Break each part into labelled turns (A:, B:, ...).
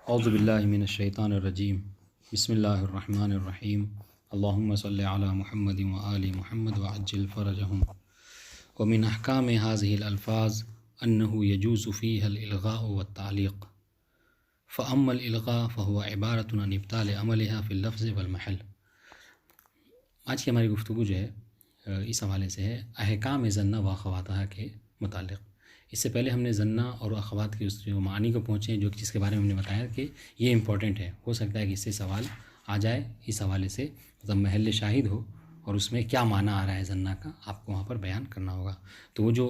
A: اعوذ باللہ من الشیطان الرجیم بسم اللہ الرحمن الرحیم اللہم صلی علی محمد وآل محمد وعجل فرجہم ومن احکام هذه الالفاظ انه يجوز فيها الالغاء والتعلیق فاما الالغاء فهو عبارة عن ابطال عملها في اللفظ والمحل۔ آج کی ہماری گفتگو جو ہے اس حوالے سے ہے احکام ظنہ و اخواتہا کے متعلق۔ اس سے پہلے ہم نے ظنہ اور اخوات کے اس جو معنی کو پہنچے ہیں، جو جس کے بارے میں ہم نے بتایا کہ یہ امپورٹنٹ ہے، ہو سکتا ہے کہ اس سے سوال آ جائے، اس حوالے سے مطلب محل شاہد ہو اور اس میں کیا معنی آ رہا ہے ظنہ کا، آپ کو وہاں پر بیان کرنا ہوگا۔ تو وہ جو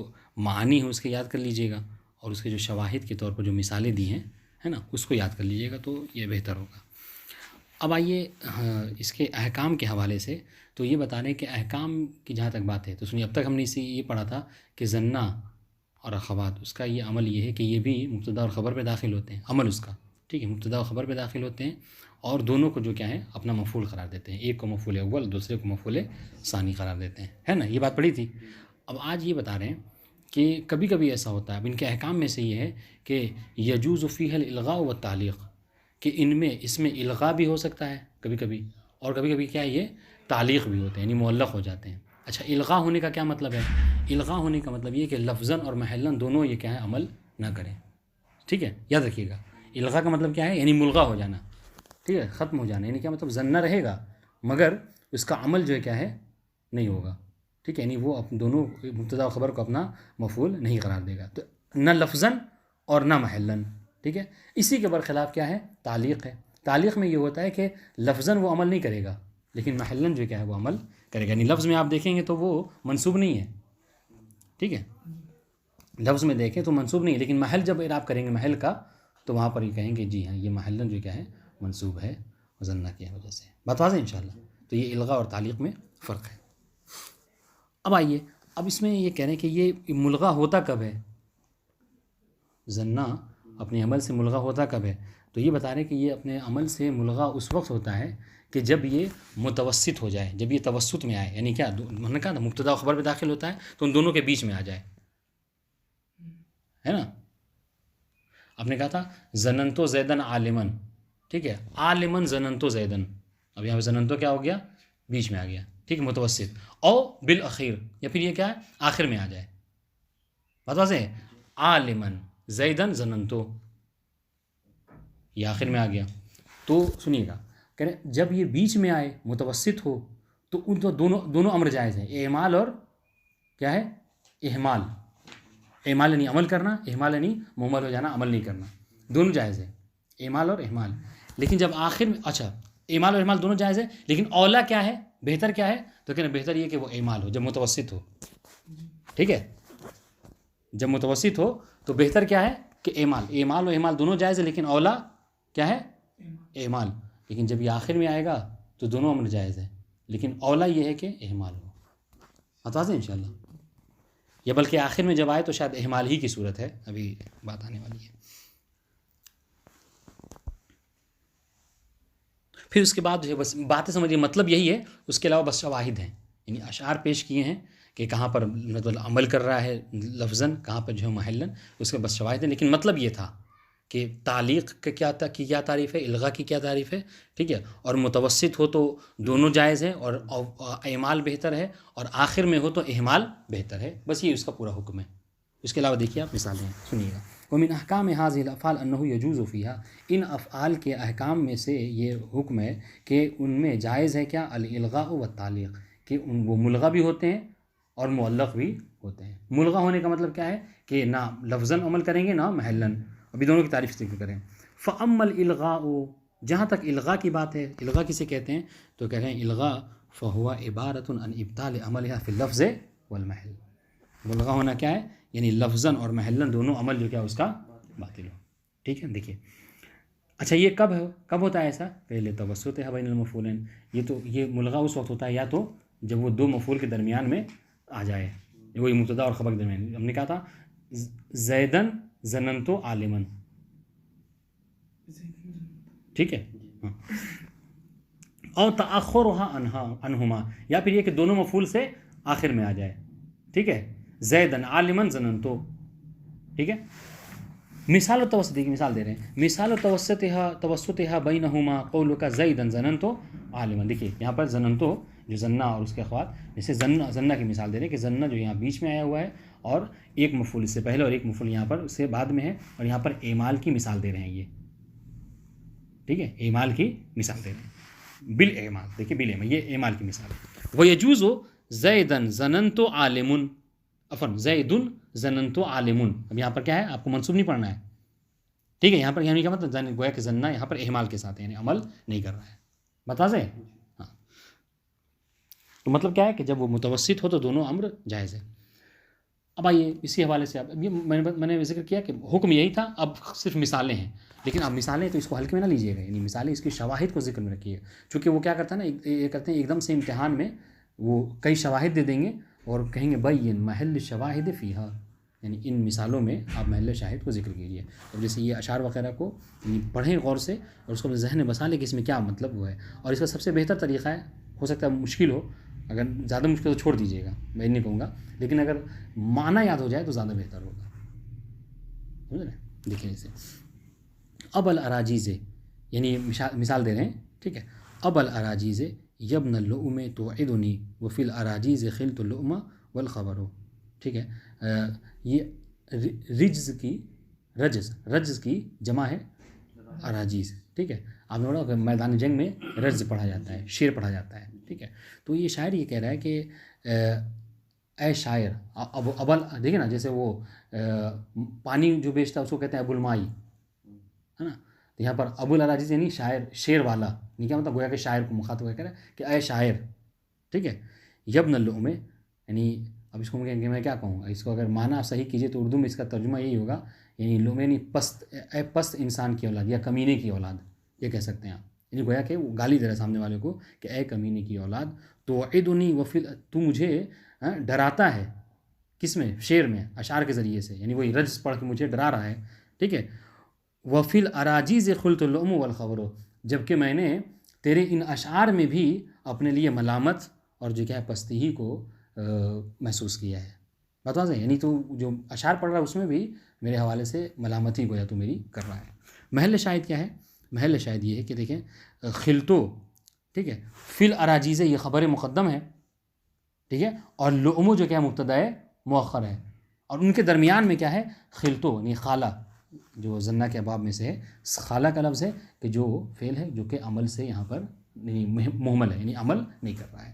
A: معنی ہے اس کے یاد کر لیجئے گا، اور اس کے جو شواہد کے طور پر جو مثالیں دی ہیں ہے نا، اس کو یاد کر لیجئے گا تو یہ بہتر ہوگا۔ اب آئیے اس کے احکام کے حوالے سے تو یہ بتا رہے ہیں کہ احکام کی جہاں تک بات ہے تو سنیے، اب تک ہم نے اسی یہ پڑھا تھا کہ ظنہ اور اخوات اس کا یہ عمل یہ ہے کہ یہ بھی مبتدا اور خبر پہ داخل ہوتے ہیں، عمل اس کا ٹھیک ہے، مبتدا اور خبر پہ داخل ہوتے ہیں، اور دونوں کو جو کیا ہے اپنا مفعول قرار دیتے ہیں، ایک کو مفعول اول دوسرے کو مفعول ثانی قرار دیتے ہیں، ہے نا، یہ بات پڑھی تھی۔ اب آج یہ بتا رہے ہیں کہ کبھی کبھی ایسا ہوتا ہے، اب ان کے احکام میں سے یہ ہے کہ یجوز فیہ الالغاء والتعلیق، کہ اس میں الغاء بھی ہو سکتا ہے کبھی کبھی، اور کبھی کبھی کیا ہے یہ تعلیق بھی ہوتے ہیں، یعنی معلق ہو جاتے ہیں۔ اچھا، الغاء ہونے کا کیا مطلب ہے؟ الغاء ہونے کا مطلب یہ کہ لفظاً اور محلاً دونوں یہ کیا ہے عمل نہ کریں، ٹھیک ہے، یاد رکھیے گا۔ الغاء کا مطلب کیا ہے؟ یعنی ملغا ہو جانا، ٹھیک ہے، ختم ہو جانا، یعنی کیا مطلب ظنہ رہے گا مگر اس کا عمل جو ہے کیا ہے نہیں ہوگا، ٹھیک ہے، یعنی وہ دونوں مبتدا و خبر کو اپنا مفعول نہیں قرار دے گا، تو نہ لفظاً اور نہ محلاً، ٹھیک ہے۔ اسی کے برخلاف کیا ہے؟ تعلیق ہے۔ تعلیق میں یہ ہوتا ہے کہ لفظاً وہ عمل نہیں کرے گا لیکن محلاً جو کیا ہے وہ عمل کرے گا، یعنی لفظ میں آپ دیکھیں گے تو وہ منصوب نہیں ہے، ٹھیک ہے، لفظ میں دیکھیں تو منصوب نہیں ہے، لیکن محل جب اعراب کریں گے محل کا تو وہاں پر یہ کہیں گے جی ہاں یہ محلاً جو کیا ہے منصوب ہے ظنہ کی وجہ سے۔ بات واضح انشاءاللہ۔ تو یہ الغاء اور تعلیق میں فرق ہے۔ اب آئیے، اب اس میں یہ کہہ رہے ہیں کہ یہ ملغا ہوتا کب ہے، ظنہ اپنے عمل سے ملغا ہوتا کب ہے؟ تو یہ بتا رہے ہیں کہ یہ اپنے عمل سے ملغا اس وقت ہوتا ہے کہ جب یہ متوسط ہو جائے، جب یہ توسط میں آئے، یعنی کیا ہم نے کہا تھا مبتدا و خبر پہ داخل ہوتا ہے تو ان دونوں کے بیچ میں آ جائے، ہے نا۔ آپ نے کہا تھا ظننتو زیدن عالمن، ٹھیک ہے، عالمن ظننتو زیدن، اب یہاں پہ ظننتو کیا ہو گیا؟ بیچ میں آ گیا، ٹھیک ہے، متوسط، او بالاخیر، یا پھر یہ کیا ہے آخر میں آ جائے، بات واضح ہے، عالمن زیدن ظننتو، یہ آخر میں آ گیا۔ تو سنیے گا، کہہ رہے جب یہ بیچ میں آئے متوسط ہو تو ان تو دونوں امر جائز ہیں، اعمال اور کیا ہے اہمال، اعمال یعنی عمل کرنا، اہمال یعنی مہمل ہو جانا، عمل نہیں کرنا، دونوں جائز ہے، اعمال اور اہمال۔ لیکن جب آخر میں، اچھا اعمال اور اہمال دونوں جائز ہے، لیکن اولا کیا ہے، بہتر کیا ہے؟ تو کہنا بہتر یہ کہ وہ اعمال ہو جب متوسط ہو، ٹھیک ہے، جب متوسط ہو تو بہتر کیا ہے کہ اعمال و اہمال دونوں جائز ہے، لیکن اولا کیا ہے اعمال، لیکن جب یہ آخر میں آئے گا تو دونوں امر جائز ہے، لیکن اولا یہ ہے کہ اہمال ہو، بتا دیں انشاءاللہ، یا بلکہ آخر میں جب آئے تو شاید اہمال ہی کی صورت ہے، ابھی بات آنے والی ہے۔ پھر اس کے بعد جو ہے بس باتیں سمجھیے، مطلب یہی ہے، اس کے علاوہ بس شواہد ہیں، یعنی اشعار پیش کیے ہیں کہ کہاں پر مطلب عمل کر رہا ہے لفظاً، کہاں پر جو ہے محلاً، اس کے بس شواہد ہیں، لیکن مطلب یہ تھا کہ تعلیق کی کیا تعریف ہے، الغاء کی کیا تعریف ہے، ٹھیک ہے، اور متوسط ہو تو دونوں جائز ہیں اور اعمال بہتر ہے، اور آخر میں ہو تو اہمال بہتر ہے، بس یہ اس کا پورا حکم ہے۔ اس کے علاوہ دیکھیے آپ مثالیں ہیں، سنیے گا۔ ومن احکام هذه الافعال انه يجوز فيها، ان افعال کے احکام میں سے یہ حکم ہے کہ ان میں جائز ہے کیا؟ الالغاء والتعلیق، کہ وہ ملغا بھی ہوتے ہیں اور معلق بھی ہوتے ہیں۔ ملغا ہونے کا مطلب کیا ہے کہ نہ لفظاً عمل کریں گے نہ محلاً، ابھی دونوں کی تعریف ذکر کریں۔ فاما الالغاء، جہاں تک الغاء کی بات ہے، الغاء کسے کہتے ہیں؟ تو کہہ رہے ہیں الغاء فهو عبارة عن ابطال عملها في اللفظ والمحل، ملغا ہونا کیا ہے؟ یعنی لفظاً اور محلاً دونوں عمل جو کیا اس کا باطل ہو، ٹھیک ہے۔ دیکھیے، اچھا یہ کب ہوتا ہے ایسا؟ پہلے توسط ہے بین المفعولین، یہ ملغا اس وقت ہوتا ہے یا تو جب وہ دو مفعول کے درمیان میں آ جائے، وہی مبتدا اور خبر کے درمیان، ہم نے کہا تھا زیدن ظننتو عالمن، ٹھیک ہے، اور تأخرها عنہما، یا پھر یہ کہ دونوں مفعول سے آخر میں آ جائے، ٹھیک ہے، زیدن عالمن ظننتو، ٹھیک ہے۔ مثال و توسط کی مثال دے رہے ہیں، مثال و توسطها بینہما قولک زیدن ظننت عالما. دیکھیے یہاں پر ظننت جو زنہ اور اس کے اخوات، جیسے زنہ کی مثال دے رہے ہیں کہ زنہ جو یہاں بیچ میں آیا ہوا ہے اور ایک مفعول اس سے پہلے اور ایک مفعول یہاں پر اس سے بعد میں ہے، اور یہاں پر اعمال کی مثال دے رہے ہیں. یہ ٹھیک ہے، اعمال کی مثال دے رہے ہیں، بالاعمال. دیکھیے بالاعمال، یہ اعمال کی مثال ہے. ویجوز زیدن ظننت عالم، عفوا زید ظننت عالم. اب یہاں پر کیا ہے، آپ کو منصوب نہیں پڑھنا ہے. ٹھیک ہے، یہاں پر یعنی کیا مطلب گویا کہ زنہ یہاں پر اہمال کے ساتھ ہے، یعنی عمل نہیں کر رہا ہے. بات واضح ہے؟ ہاں. تو مطلب کیا ہے کہ جب وہ متوسط ہو تو دونوں امر جائز ہے. اب آئیے اسی حوالے سے، اب یہ میں نے ذکر کیا کہ حکم یہی تھا، اب صرف مثالیں ہیں. لیکن اب مثالیں تو اس کو ہلکے میں نہ لیجیے گا، یعنی مثالیں اس کی شواہد کو ذکر میں رکھیے. چونکہ وہ کیا کرتا ہے نا، یہ کرتے ہیں ایک دم سے امتحان میں وہ کئی شواہد دے دیں گے اور کہیں گے بین محل شواہد فیہا، یعنی ان مثالوں میں آپ محل شاہد کو ذکر کیجیے. اب جیسے یہ اشعار وغیرہ کو یعنی پڑھیں غور سے اور اس کو اپنے ذہن میں بسا لیں کہ اس میں کیا مطلب ہوا ہے. اور اس کا سب سے بہتر طریقہ ہے، ہو سکتا ہے مشکل ہو، اگر زیادہ مشکل تو چھوڑ دیجیے گا، میں نہیں کہوں گا، لیکن اگر معنی یاد ہو جائے تو زیادہ بہتر ہوگا. سمجھ رہے ہیں؟ دیکھیں اسے اب الاراجیز، یعنی مثال دے رہے ہیں. ٹھیک ہے، اب الاراجیز یبن اللؤم توعدنی وفی الاراجیز خلت اللؤم والخبر. ٹھیک ہے، یہ رجز کی جمع ہے اراجیز. ٹھیک ہے، آپ نے پڑھا کہ میدان جنگ میں رجز پڑھا جاتا ہے، شعر پڑھا جاتا ہے. ٹھیک ہے، تو یہ شاعر یہ کہہ رہا ہے کہ اے شاعر، ابل دیکھیں نا، جیسے وہ پانی جو بیچتا ہے اس کو کہتے ہیں ابو المائی، ہے نا. تو یہاں پر ابو الاراجیز یعنی شاعر، شعر والا. نہیں کیا مطلب، گویا کہ شاعر کو مخاطب کہہ رہا ہے کہ اے شاعر. ٹھیک ہے، یبن اللؤم، یعنی اب اس کو میں کیا کہوں گا، اس کو اگر معنی صحیح کیجیے تو اردو میں اس کا ترجمہ یہی ہوگا، یعنی لؤم یعنی پست انسان کی اولاد یا کمینے کی اولاد، یہ کہہ سکتے ہیں آپ. یعنی گویا کہ وہ گالی دے رہا ہے سامنے والے کو کہ اے کمینے کی اولاد، توعدنی تو مجھے ڈراتا ہے. کس میں؟ شعر میں، اشعار کے ذریعے سے، یعنی وہی رجز پڑھ کے مجھے ڈرا رہا ہے. ٹھیک ہے، وفی الاراجیز خلت اللؤم والخبر، جبکہ میں نے تیرے ان اشعار میں بھی اپنے لیے ملامت اور جو کیا ہے پستی ہی کو محسوس کیا ہے. بات واضح ہے؟ یعنی تو جو اشعار پڑھ رہا ہے اس میں بھی میرے حوالے سے ملامت ہی گویا تو میری کر رہا ہے. محل شاہد کیا ہے؟ محل شاہد یہ ہے کہ دیکھیں خلتو، ٹھیک ہے، فی الاراجیز یہ خبر مقدم ہے. ٹھیک ہے، اور لؤم جو کیا ہے مبتدا مؤخر ہے، اور ان کے درمیان میں کیا ہے خلتو، یعنی خالہ، جو زنہ کے ابواب میں سے ہے. خالہ کا لفظ ہے کہ جو فعل ہے جو کہ عمل سے یہاں پر مہمل ہے، یعنی عمل نہیں کر رہا ہے.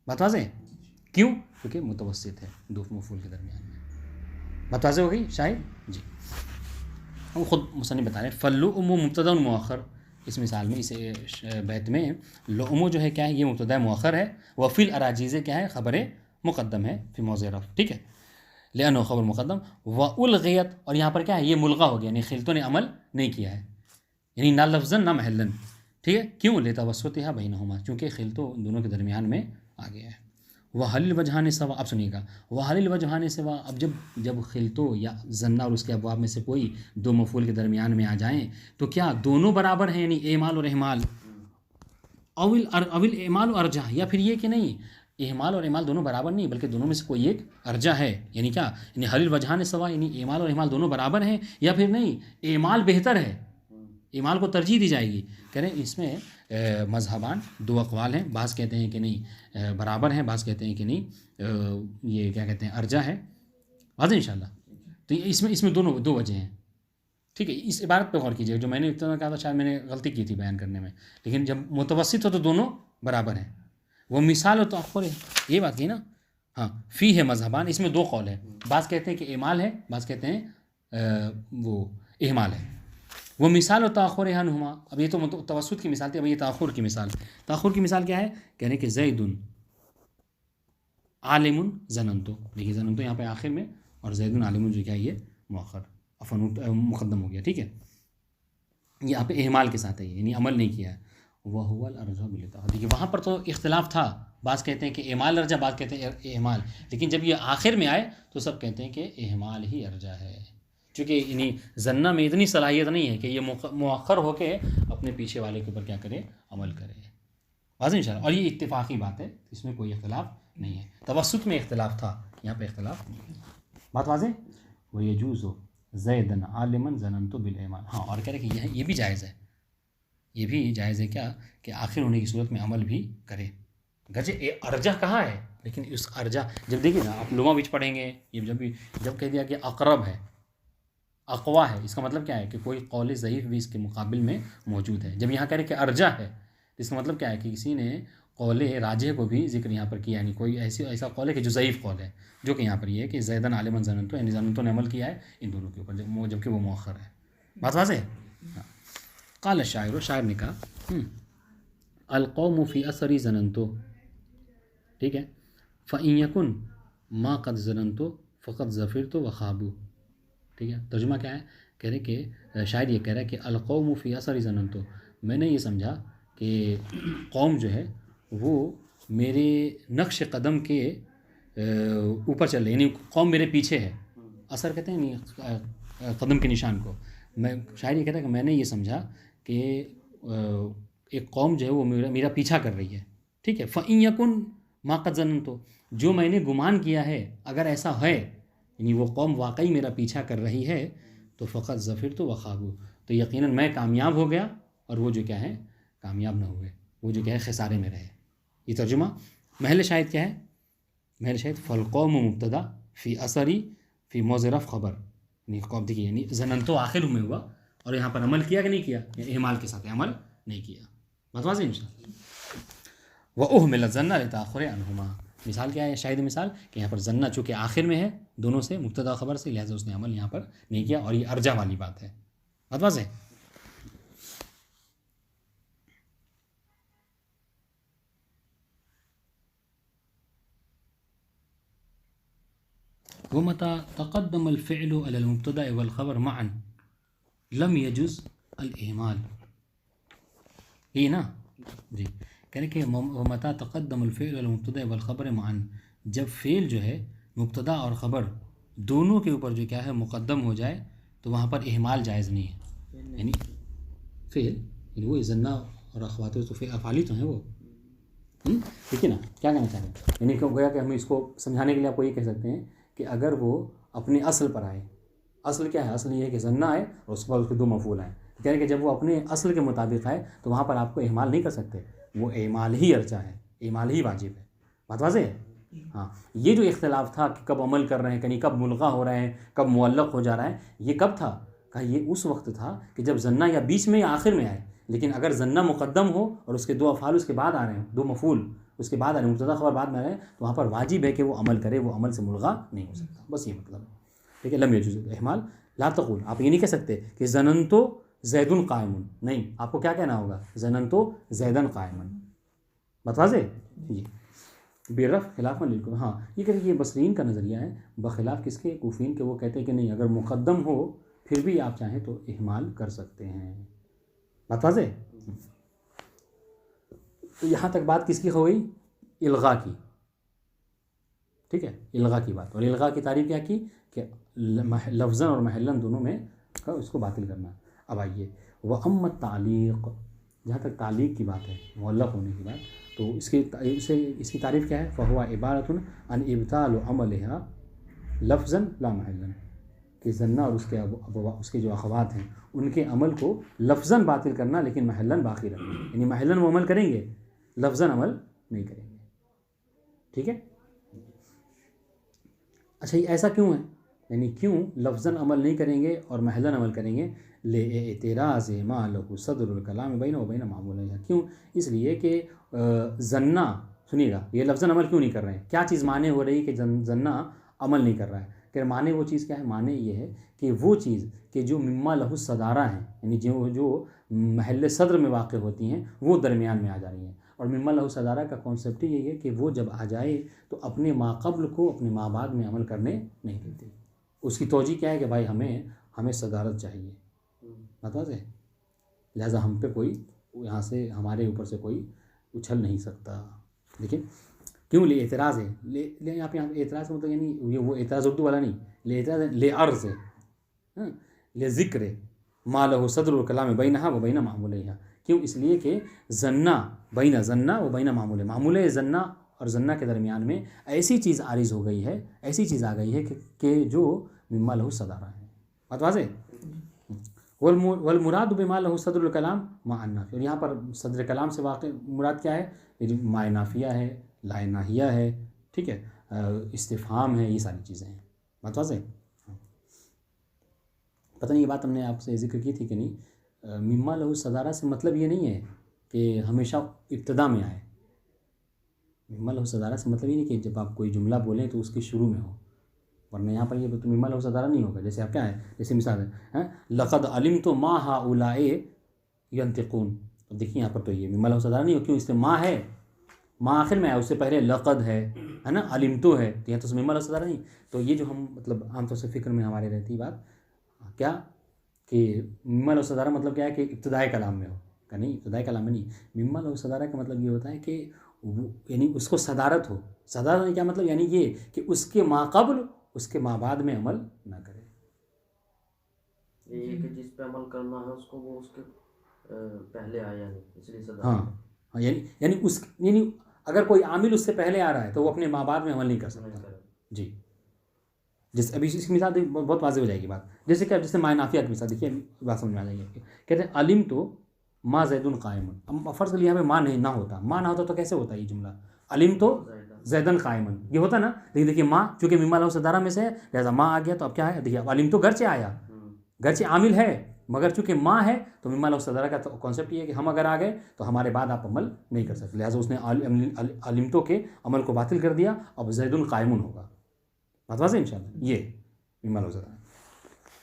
A: بات واضح ہے؟ کیوں؟ کیونکہ متوسط ہے دو مفعول کے درمیان میں. بات واضح ہو گئی شاید؟ جی، وہ خود مصنف بتا رہے ہیں فاللؤم مبتدا مؤخر. اس مثال میں، اس بیت میں لؤم جو ہے کیا ہے، یہ مبتدا مؤخر ہے. وفی الاراجیز کیا ہے، خبر مقدم ہے فی موضع رفع. ٹھیک ہے، لأنه خبر مقدم. والغیت، اور یہاں پر کیا ہے، یہ ملغا ہو گیا، یعنی خلتوں نے عمل نہیں کیا ہے، یعنی نہ لفظاً نہ محلاً. ٹھیک ہے، کیوں؟ لتوسطها بینہما، چونکہ خلتوں دونوں کے درمیان میں آ گیا ہے. وحل الوجہان سوا، اب سنیے گا، وحل الوجہان سوا. اب جب خلتوں یا زنہ اور اس کے ابواب میں سے کوئی دو مفعول کے درمیان میں آ جائیں تو کیا دونوں برابر ہیں، یعنی اعمال اور اہمال؟ اول اعمال ارجح، یا پھر یہ کہ نہیں اہمال اور اعمال دونوں برابر نہیں بلکہ دونوں میں سے کوئی ایک ارجح ہے. یعنی کیا، یعنی حل الوجہان سوا، یعنی اعمال اور اہمال دونوں برابر ہیں، یا پھر نہیں اعمال بہتر ہے، اعمال کو ترجیح دی جائے گی. کہہ رہے ہیں اس میں مذہبان دو اقوال ہیں، بعض کہتے ہیں کہ نہیں برابر ہیں، بعض کہتے ہیں کہ نہیں یہ کیا کہتے ہیں ارجح ہے. واضح انشاءاللہ. تو اس میں دو وجہ ہیں. ٹھیک ہے، اس عبارت پہ غور کیجیے، جو میں نے اتنا کہا تھا شاید میں نے غلطی کی تھی بیان کرنے میں، لیکن جب متوسط ہو تو دونوں برابر ہیں. وہ مثال و تأخر ہے، یہ بات کی نا. ہاں، فی ہے مذہبان، اس میں دو قول ہیں، بعض کہتے ہیں کہ اعمال ہے، بعض کہتے ہیں وہ اہمال ہے. وہ مثال و تأخر عنہما. اب یہ تو توسط کی مثال تھی، اب یہ تأخر کی مثال. تأخر کی مثال کیا ہے؟ کہنے کہ زید عالم ظننتو. دیکھیے ظننتو یہاں پہ آخر میں، اور زید عالم جو کیا ہے یہ مؤخر مقدم ہو گیا. ٹھیک ہے، یہاں پہ اہمال کے ساتھ ہے، یعنی عمل نہیں کیا ہے. وَهُوَ الْأَرْجَحُ بِالْإِتْفَاقِ. دیکھیے وہاں پر تو اختلاف تھا، بعض کہتے ہیں کہ اعمال ارجح، بعض کہتے ہیں اہمال، لیکن جب یہ آخر میں آئے تو سب کہتے ہیں کہ اہمال ہی ارجح ہے. چونکہ انہیں زنہ میں اتنی صلاحیت نہیں ہے کہ یہ مؤخر ہو کے اپنے پیچھے والے کے اوپر کیا کرے، عمل کرے. واضح انشاءاللہ. اور یہ اتفاقی بات ہے، اس میں کوئی اختلاف نہیں ہے. توسط میں اختلاف تھا، یہاں پہ اختلاف نہیں ہے. بات واضح. وہ یجوز زیدن عالما ظننت بالایمان. ہاں اور کہہ رہے کہ یہ بھی جائز ہے، یہ بھی جائز ہے کیا کہ آخر ہونے کی صورت میں عمل بھی کرے. گرچہ ارجح کہا ہے لیکن اس ارجح جب دیکھیے نا آپ لغہ وچ پڑھیں گے، یہ جب کہہ دیا کہ اقرب ہے، اقوا ہے، اس کا مطلب کیا ہے کہ کوئی قول ضعیف بھی اس کے مقابل میں موجود ہے. جب یہاں کہہ رہے کہ ارجح ہے تو اس کا مطلب کیا ہے کہ کسی نے قول راجح کو بھی ذکر یہاں پر کیا، یعنی کوئی ایسا قول ہے کہ جو ضعیف قول ہے، جو کہ یہاں پر یہ ہے کہ زیدن عالما ظننت، یعنی ظننت نے عمل کیا ہے ان دونوں کے اوپر جبکہ وہ مؤخر ہے. بات واضح ہے؟ قال الشاعر، شاعر نے کہا القوم فی اثری ظننت، ٹھیک ہے، فإن یکن ما قد ظننت فقد ظفرت وخابوا. ٹھیک ہے، ترجمہ کیا ہے؟ کہہ رہے کہ شاعر یہ کہہ رہا ہے کہ القوم فی اثری ظننت، میں نے یہ سمجھا کہ قوم جو ہے وہ میرے نقش قدم کے اوپر چل رہی، یعنی قوم میرے پیچھے ہے. اثر کہتے ہیں یعنی قدم کے نشان کو. میں شاعر یہ کہتا ہے کہ میں نے یہ سمجھا کہ ایک قوم جو ہے وہ میرا پیچھا کر رہی ہے. ٹھیک ہے، فإن یکن ما قد ظننت، جو میں نے گمان کیا ہے اگر ایسا ہے، یعنی وہ قوم واقعی میرا پیچھا کر رہی ہے، تو فقط ظفرت وخابوا، تو یقیناً میں کامیاب ہو گیا اور وہ جو کیا ہے کامیاب نہ ہوئے، وہ جو کیا ہے خسارے میں رہے. یہ ترجمہ. محل شاہد کیا ہے؟ محل شاہد فالقوم مبتدا فی اثری فی موضع رفع خبر، یعنی قوم دیکھیے یعنی ظننتو آخر میں ہوا اور یہاں پر عمل کیا کہ نہیں کیا، یعنی اہمال کے ساتھ عمل نہیں کیا. بات واضح انشاءاللہ. وَأُهْمِلَ الظَّنَّ لِتَأَخُّرِ عَنْهُمَا، مثال کیا ہے شاہد مثال کہ یہاں پر ظنہ چونکہ آخر میں ہے دونوں سے مبتدا خبر سے، لہٰذا اس نے عمل یہاں پر نہیں کیا، اور یہ ارجح والی بات ہے. بات واضح. وَمَتَى تَقَدَّمَ الْفِعْلُ عَلَى الْمُبْتَدَأِ وَالْخَبَرِ مَعًا لَمْ يَجُزْ الْإِهْمَالُ. یہ نا جی کہہ رہے کہ وَمَتَى تَقَدَّمَ الْفِعْلُ عَلَى الْمُبْتَدَأِ وَالْخَبَرِ مَعًا، جب فعل جو ہے مبتدا اور خبر دونوں کے اوپر جو کیا ہے مقدم ہو جائے تو وہاں پر اہمال جائز نہیں ہے. یعنی فعل یعنی وہ ظنہ اور اخوات تو فعل افعالی تو ہیں وہ. ٹھیک ہے نا، کیا کہنا چاہ رہے ہیں؟ یعنی کہ گویا کہ ہم اس کو سمجھانے کے لیے آپ کو یہ کہہ سکتے ہیں کہ اگر وہ اپنے اصل پر آئے، اصل کیا ہے؟ اصل یہ ہے کہ ظنہ آئے اور اس کے بعد اس کے دو مفعول آئے. کہہ رہے کہ جب وہ اپنے اصل کے مطابق آئے تو وہاں پر آپ کو اہمال نہیں کر سکتے، وہ اعمال ہی ارجح ہے، اعمال ہی واجب ہے. بات واضح ہے؟ ہاں. یہ جو اختلاف تھا کہ کب عمل کر رہے ہیں، کہیں کب ملغا ہو رہے ہیں، کب معلق ہو جا رہا ہے، یہ کب تھا؟ کہا یہ اس وقت تھا کہ جب ظنہ یا بیچ میں یا آخر میں آئے. لیکن اگر ظنہ مقدم ہو اور اس کے دو افعال اس کے بعد آ رہے ہیں، دو مفعول اس کے بعد آ رہے ہیں، مبتدا خبر بعد میں آ رہے ہیں، تو وہاں پر واجب ہے کہ وہ عمل کرے، وہ عمل سے ملغا نہیں ہو سکتا. بس یہ مطلب ہے. ٹھیک ہے، لم یجوز الاحمال. لا تقول، آپ یہ نہیں کہہ سکتے کہ ظننتو زید قائم، نہیں، آپ کو کیا کہنا ہوگا؟ ظننتو زیدن قائما. بات واضح. جی برف خلافاً للکوفہ. ہاں یہ کہ یہ بصرین کا نظریہ ہے بخلاف کس کے؟ کوفین کے. وہ کہتے ہیں کہ نہیں، اگر مقدم ہو پھر بھی آپ چاہیں تو اہمال کر سکتے ہیں. بات واضح. تو یہاں تک بات کس کی ہو گئی؟ الغاء کی. ٹھیک ہے، الغاء کی بات. اور الغاء کی تعریف کیا کی کہ لفظاً اور محلاً دونوں میں اس کو باطل کرنا. اب آئیے وَأَمَّا التَّعْلِيقُ، جہاں تک تعلیق کی بات ہے، معلق ہونے کی بات، تو اس کی تعریف کیا ہے؟ فَهُوَ عِبَارَةٌ عَنْ إِبْطَالُ عَمَلِهَا لَفْظًا لَا مَحَلًّا، کہ ظنہ اور اس کے جو اخوات ہیں ان کے عمل کو لفظاً باطل کرنا لیکن محلاً باقی رکھنا. یعنی محلاً وہ عمل کریں گے، لفظاً عمل نہیں کریں گے. ٹھیک ہے. اچھا یہ ایسا کیوں ہے؟ یعنی کیوں لفظاً عمل نہیں کریں گے اور محلاً عمل کریں گے؟ لِاعْتِرَاضِ مَا لَهُ صَدْرُ الْكَلَامِ بَيْنَهُ وَبَيْنَ مَعْمُولِهَا. کیوں؟ اس لیے کہ ظنہ، سنیے گا، یہ لفظاً عمل کیوں نہیں کر رہے ہیں؟ کیا چیز مانے ہو رہی کہ ظنہ عمل نہیں کر رہا ہے؟ کہ مانے وہ چیز کیا ہے؟ مانے یہ ہے کہ وہ چیز کہ جو مما لہو صدارہ ہیں، یعنی جو محل صدر میں واقع ہوتی ہیں وہ درمیان میں آ جا رہی ہیں. اور مما لہو صدارہ کا کانسیپٹ یہی ہے کہ وہ جب آ جائے تو اپنے ما قبل کو اپنے ما بعد میں عمل کرنے نہیں دیتے. اس کی توجہ کیا ہے کہ بھائی ہمیں صدارت چاہیے. بتا دیں، لہٰذا ہم پہ کوئی یہاں سے ہمارے اوپر سے کوئی اچھل نہیں سکتا. لیکن کیوں؟ لے اعتراض ہے. لے آپ یہاں اعتراض مطلب یعنی وہ اعتراض اردو والا نہیں، لے اعتراض ہے، لے عرض ہے، لے ذکر ما لہو صدر الکلام بینہا و بین معمولہا. کیوں؟ اس لیے کہ ظنہ بین ظنہ و بین معمول، معمول ظنہ اور ظنہ کے درمیان میں ایسی چیز عارض ہو گئی ہے، ایسی چیز آ گئی ہے کہ جو مما لہو صدارہ ہے. بات واضح؟ والمراد بما له صدر الکلام ما النافیہ، اور یہاں پر صدر کلام سے واقع مراد کیا ہے؟ یہ جو ما نافیہ ہے، لا ناہیہ ہے، ٹھیک ہے، استفہام ہے، یہ ساری چیزیں ہیں. بات واضح؟ پتہ نہیں یہ بات ہم نے آپ سے ذکر کی تھی کہ نہیں. مما لہو صدارہ سے مطلب یہ نہیں ہے کہ ہمیشہ ابتدا میں آئے. مما لہو صدارہ سے مطلب یہ نہیں کہ جب آپ کوئی جملہ بولیں تو اس کے شروع میں ہو، ورنہ یہاں پر یہ تو مما لہو صدارہ نہیں ہوگا. جیسے آپ کیا ہے، جیسے مثال ہے لقد علمت ما هؤلاء ينطقون. اب دیکھیے یہاں پر تو یہ مما لہو صدارہ نہیں ہو، کیوں؟ اس سے ما ہے، ما آخر میں ہے، اس سے پہلے لقد ہے نا، علمتو ہے، تو یہاں تو مما لہو صدارہ نہیں. تو یہ جو ہم مطلب عام طور سے فکر میں ہمارے رہتی بات کیا کہ مما لہو صدارہ مطلب کیا ہے کہ ابتدائی کلام میں ہو، کہ نہیں ابتدائی کلام میں نہیں. مما لہو صدارہ کا مطلب یہ ہوتا ہے کہ یعنی اس کو صدارت ہو. صدارت کیا مطلب؟ یعنی یہ کہ اس کے ما قبل اس کے ما بعد میں عمل نہ کرے.
B: یہ کہ جس پہ عمل کرنا ہے اس کو وہ اس کے پہلے آیا نہیں، اس لیے صدارت.
A: ہاں یعنی اگر کوئی عامل اس سے پہلے آ رہا ہے تو وہ اپنے ماں بعد میں عمل نہیں کر سکتا. جی جس ابھی اس کی مثال بہت واضح ہو جائے گی بات. جیسے کہ جیسے مائے نافیہ کی مثال دیکھیے، بات سمجھ میں آ جائے گی. کہتے ہیں علم تو ما زید قائم. اب فرض کر یہاں پہ ماں نہیں نہ ہوتا، ماں نہ ہوتا تو کیسے ہوتا یہ جملہ؟ علم تو زیدن قائمن یہ ہوتا نا. لیکن دیکھیے ماں چونکہ مما لہو صدارہ میں سے ہے لہٰذا ماں آ گیا، تو اب کیا ہے؟ دیکھیے علم تو گرچہ آیا، گرچہ عامل ہے، مگر چونکہ ماں ہے تو مما لہو صدارہ کا کانسیپٹ یہ ہے کہ ہم اگر آ گئے تو ہمارے بعد آپ عمل نہیں کر سکتے. لہٰذا اس نے علمتوں کے عمل کو باطل کر دیا. اب زید قائمن ہوگا. بات واضح ان شاء اللہ. یہ مما لہو صدارہ.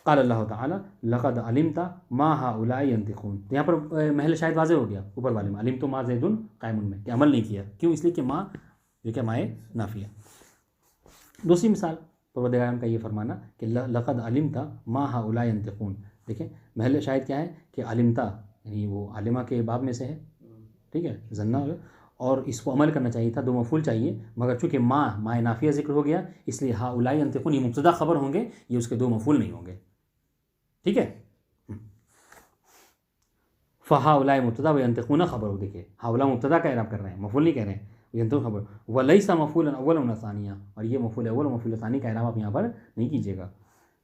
A: قال اللہ تعالیٰ لقد علمت ما هؤلاء ينطقون. یہاں پر محل شاہد واضح ہو گیا اوپر والے میں، علمت ما زید قائمن میں، کہ عمل نہیں کیا. کیوں؟ اس لیے کہ ماں جو کہ مائے نافیہ. دوسری مثال پروردگار کا یہ فرمانا کہ لقد علمت ما هؤلاء ينطقون. دیکھیں محل شاہد کیا ہے کہ علمتا یعنی وہ عالمہ کے باب میں سے ہے، ٹھیک ہے، زنہ، اور اس کو عمل کرنا چاہیے تھا، دو مفعول چاہیے، مگر چونکہ مائے نافیہ ذکر ہو گیا اس لیے هؤلاء ينطقون یہ مبتدا خبر ہوں گے، یہ اس کے دو مفعول نہیں ہوں گے. ٹھیک ہے. فہؤلاء مبتدا و ينطقون خبر ہو. دیکھیے ہؤلاء مبتدا کا اعراب کر رہے ہیں، مفعول نہیں کہہ رہے ہیں. ينطقون خبر وليس مفعولا اولا و ثانیہ، اور یہ مفعول اول و مفعول ثانی کا اعراب آپ یہاں پر نہیں کیجیے گا.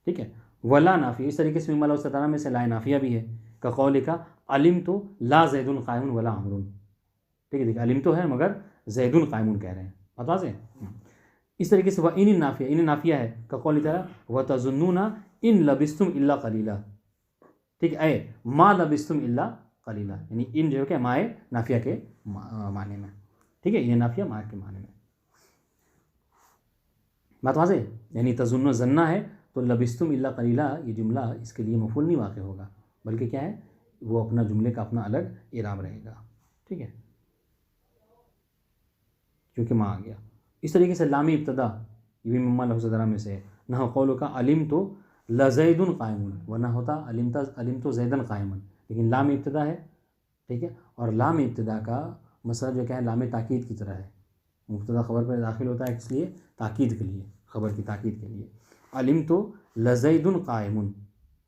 A: ٹھیک ہے. ولا نافیہ، اس طریقے سے مما لہو صدارہ میں سے لا نافیہ بھی ہے. کا قول کا علمت لا زید قائم ولا عمرو. ٹھیک ہے. دیکھیے علمت ہے مگر زید قائم کہہ رہے ہیں. بتا سے اس طریقے سے وہ ان نافیہ، ان نافیہ ہے. کا قول تعالی وتظنون ان لبستم الا قلیلا. ٹھیک ہے. اے ما لبستم الا قلیلا، یعنی ان جو کہ مائے نافیہ کے معنی میں. ٹھیک ہے. یہ نافیہ مائے کے معنی میں. بات واضح. یعنی تظن ظنہ ہے تو لبستم الا قلیلا یہ جملہ اس کے لیے مفعول نہیں واقع ہوگا، بلکہ کیا ہے وہ اپنا جملے کا اپنا الگ اعراب رہے گا. ٹھیک ہے. کیونکہ ماں آ گیا. اس طریقے سے لام ابتدا یہ بھی مما لہو صدارہ میں سے ہے. نہ قول کا علم تو لزید قائم، ورنہ ہوتا علم تو زیدن قائمن، لیکن لام ابتدا ہے. ٹھیک ہے. اور لام ابتدا کا مسئلہ جو کیا ہے لام تاکید کی طرح ہے. مبتدا خبر پر داخل ہوتا ہے کس لیے؟ تاکید کے لیے، خبر کی تاکید کے لیے. علم تو لزید قائم.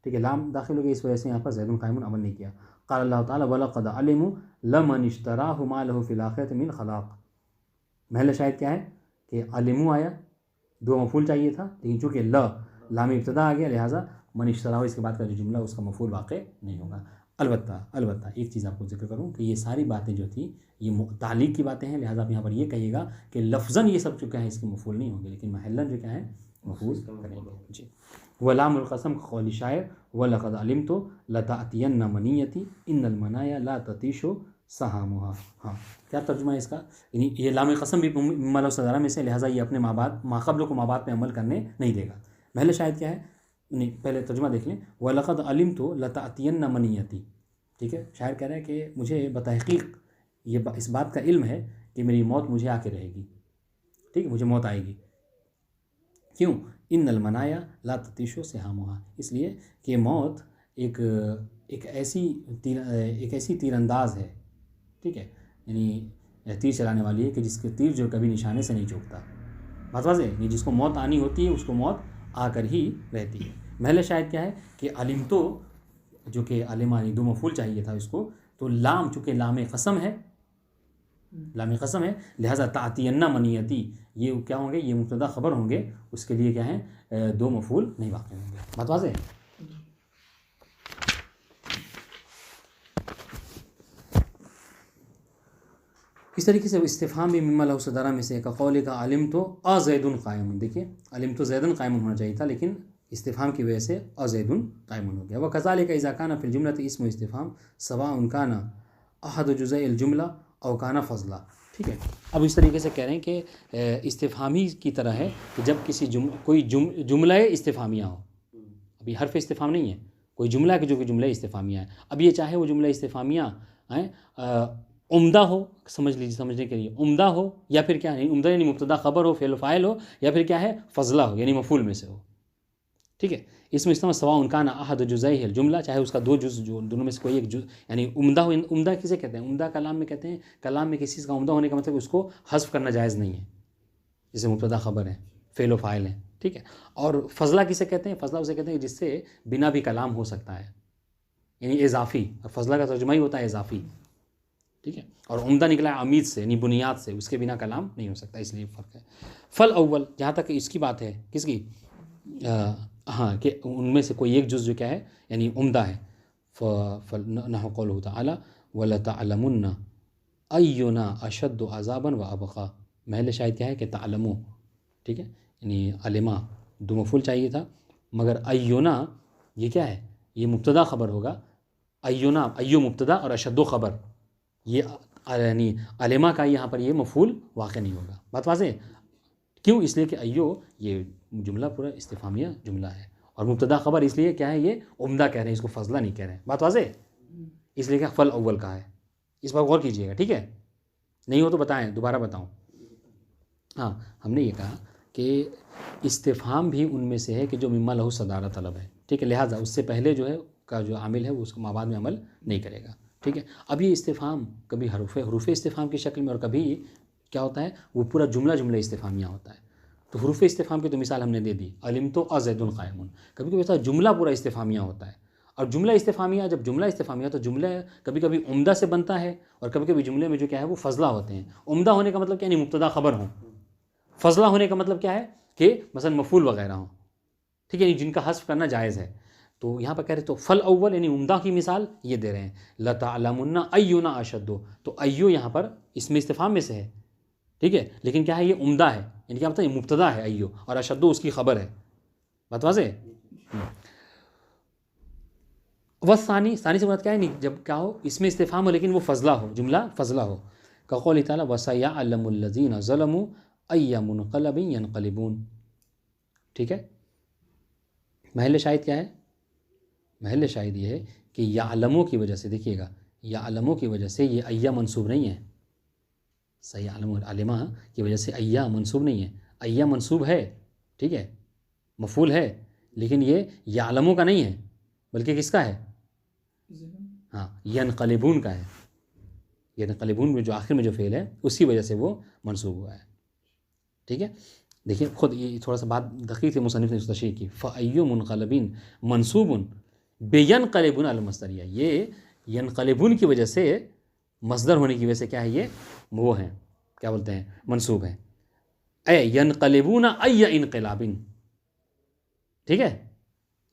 A: ٹھیک ہے. لام داخل ہو گئی، اس وجہ سے یہاں پر زید قائم عمل نہیں کیا. قال اللہ تعالیٰ وَلَقَدْ عَلِمُوا لَمَنِ اشْتَرَاهُ مَا لَهُ فِي الْآخِرَةِ مِنْ خَلَاقٍ. محل شاہد کیا ہے کہ علمو آیا، دو مفعول چاہیے تھا، لیکن چونکہ لام ابتدا آ گیا لہٰذا من اشتراہ اس کے بعد کا جو جملہ اس کا مفعول واقع نہیں ہوگا. البتہ ایک چیز آپ کو ذکر کروں کہ یہ ساری باتیں جو تھیں یہ تعلیق کی باتیں ہیں، لہٰذا آپ یہاں پر یہ کہیے گا کہ لفظاً یہ سب جو کیا ہے اس کے مفعول نہیں ہوں گے، لیکن محلاً جو کیا ہے مفعول کریں گے. جی. ولام القسم قول شاعر وَلَقَدْ عَلِمْتُ لَتَأْتِيَنَّ مَنِيَّتِي إِنَّ الْمَنَايَا لَا تَطِيشُ سَهَامُهَا. ہاں کیا ترجمہ ہے اس کا؟ یعنی یہ لام قسم بھی مما لہو صدارہ میں سے، لہٰذا یہ اپنے ما قبل کو ما بعد میں عمل کرنے نہیں دے گا. محل شاہد کیا ہے؟ نہیں پہلے ترجمہ دیکھ لیں. وَلَقَدْ عَلِمْتُ لَتَأْتِيَنَّ مَنِيَّتِي. ٹھیک ہے. شاعر کہہ رہا ہے کہ مجھے بتحقیق یہ اس بات کا علم ہے کہ میری موت مجھے آ کے رہے گی. ٹھیک ہے. مجھے موت آئے گی. کیوں؟ ان المنایا لا تطیشو سہامہا، اس لیے کہ موت ایک ایسی تیر انداز ہے. ٹھیک ہے. یعنی تیر چلانے والی ہے کہ جس کے تیر جو کبھی نشانے سے نہیں چوکتا. بات واضح ہے. جس کو موت آنی ہوتی ہے اس کو موت آ کر ہی رہتی ہے. محل شاہد کیا ہے کہ علم تو جو کہ علمہ دو مفعول چاہیے تھا اس کو، تو لام چونکہ لام قسم ہے لہٰذا تعطینہ منیتی یہ کیا ہوں گے؟ یہ مبتدا خبر ہوں گے، اس کے لیے کیا ہے دو مفعول نہیں واقع ہوں گے. بات واضح ہے. اس طریقے سے استفہام بھی مما لہو صدارہ میں سے کا قول کا علم تو زید قائم، دیکھیے علم تو زیدن قائم ہونا چاہیے تھا، لیکن استفہام کی وجہ سے زید قائم ہو گیا۔ وہ کذالک اذا کان فی الجملۃ اسم استفہام سواء کان احد جزء الجملہ او کان فضلا، ٹھیک ہے۔ اب اس طریقے سے کہہ رہے ہیں کہ استفہامی کی طرح ہے کہ جب کسی کوئی جملہ استفہامیہ ہو، ابھی حرف استفہام نہیں ہے، کوئی جملہ ہے کہ جو کہ جملہ استفہامیہ ہے، اب یہ چاہے وہ جملہ استفہامیہ عمدہ ہو، سمجھ لیجیے سمجھنے کے لیے عمدہ ہو، یا پھر کیا ہے عمدہ یعنی مبتدا خبر ہو، فعل و فاعل ہو، یا پھر کیا ہے فضلہ ہو یعنی مفعول میں سے ہو، ٹھیک ہے۔ اس میں استعمال سواء کان احد جزئی الجملہ، چاہے اس کا دو جز جو دونوں میں سے کوئی ایک جز یعنی عمدہ ہو۔ عمدہ کسے کہتے ہیں؟ عمدہ کلام میں کہتے ہیں، کلام میں کسی چیز کا عمدہ ہونے کا مطلب اس کو حذف کرنا جائز نہیں ہے، جسے مبتدا خبر ہے، فعل و فاعل ہیں، ٹھیک ہے۔ اور فضلہ کسے کہتے ہیں؟ فضلہ اسے کہتے ہیں جس سے بنا بھی کلام ہو سکتا ہے، یعنی اضافی، اور فضلہ کا ترجمہ ہی ہوتا ہے اضافی، ٹھیک ہے۔ اور عمدہ نکلا ہے امید سے، یعنی بنیاد سے، اس کے بنا کلام نہیں ہو سکتا، اس لیے فرق ہے۔ فل اول، جہاں تک اس کی بات ہے، کس کی؟ ہاں، کہ ان میں سے کوئی ایک جز جو کیا ہے یعنی عمدہ ہے۔ نحو قولہ تعالی وَلَتَعْلَمُنَّ أَيُّنَا أَشَدُّ عَذَابًا وَأَبْقَىٰ، محل شاہد کیا ہے کہ تعلمو، ٹھیک ہے، یعنی علما دو مفعول چاہیے تھا، مگر ایونا یہ کیا ہے؟ یہ مبتدا خبر ہوگا، ایونا ایو مبتدا اور اشد خبر، یہ یعنی علما کا یہاں پر یہ مفعول واقع نہیں ہوگا۔ بات واضح ہے؟ کیوں؟ اس لیے کہ ایو یہ جملہ پورا استفہامیہ جملہ ہے، اور مبتدا خبر اس لیے کیا ہے یہ عمدہ کہہ رہے ہیں، اس کو فضلہ نہیں کہہ رہے ہیں۔ بات واضح ہے؟ اس لیے کہ فل اول کا ہے، اس پر غور کیجئے گا، ٹھیک ہے۔ نہیں ہو تو بتائیں، دوبارہ بتاؤں۔ ہاں، ہم نے یہ کہا کہ استفہام بھی ان میں سے ہے کہ جو مما لہو صدارہ طلب ہے، ٹھیک ہے، لہٰذا اس سے پہلے جو ہے کا جو عامل ہے وہ اس کو مابعد میں عمل نہیں کرے گا، ٹھیک ہے۔ اب یہ استفہام کبھی حروف استفہام کی شکل میں، اور کبھی کیا ہوتا ہے وہ پورا جملہ استفہامیہ ہوتا ہے۔ تو حروف استفہام کی تو مثال ہم نے دے دی، علم تو زید قائم، کبھی کبھی ایسا جملہ پورا استفہامیہ ہوتا ہے، اور جملہ استفہامیہ جب جملہ استفہامیہ تو جملہ کبھی کبھی عمدہ سے بنتا ہے، اور کبھی کبھی جملے میں جو کیا ہے وہ فضلہ ہوتے ہیں۔ عمدہ ہونے کا مطلب کیا؟ یعنی مبتدا خبر ہوں، فضلہ ہونے کا مطلب کیا ہے کہ مثلا مفعول وغیرہ ہوں، ٹھیک ہے، یعنی جن کا حذف کرنا جائز ہے۔ تو یہاں پر کہہ رہے تو فل اول یعنی عمدہ کی مثال یہ دے رہے ہیں، لَتَعْلَمُنَّ أَيُّنَا أَشَدُّ، تو ایو یہاں پر اس میں استفہام میں سے ہے، ٹھیک ہے، لیکن کیا ہے یہ عمدہ ہے، یعنی کیا مطلب یہ مبتدا ہے ایو، اور اشد اس کی خبر ہے۔ بات واضح ہے؟ ثانی سے مراد کیا ہے؟ نہیں جب کیا ہو اس میں استفہام ہو لیکن وہ فضلہ ہو، جملہ فضلہ ہو، کقول تعالیٰ وَسَيَعْلَمُ الَّذِينَ ظَلَمُوا أَيَّ مُنْقَلَبٍ يَنْقَلِبُونَ، ٹھیک ہے۔ محل شاہد کیا ہے؟ محل شاہد یہ ہے کہ یعلموں کی وجہ سے، دیکھیے گا یعلموں کی وجہ سے یہ ایہ منصوب نہیں ہے، سیعلم علمہ کی وجہ سے ایہ منصوب نہیں ہے، ایہ منصوب ہے، ٹھیک ہے، مفعول ہے، لیکن یہ یعلموں کا نہیں ہے، بلکہ کس کا ہے؟ ہاں، ینقلبون کا ہے، ینقلبون میں جو آخر میں جو فعل ہے اسی وجہ سے وہ منصوب ہوا ہے، ٹھیک ہے۔ دیکھیے خود یہ تھوڑا سا بات دقیق ہے، مصنف نے اس تشریح کی، فَأَيُّ مُنْقَلَبٍ مَنْصُوبٌ بِيَنْقَلِبُونَ الْمَصْدَرِيَّہ، یہ ینقلبون کی وجہ سے، مصدر ہونے کی وجہ سے کیا ہے یہ وہ ہیں، کیا بولتے ہیں، منصوب ہے، اے ینقلبون ای انقلاب، ٹھیک ہے،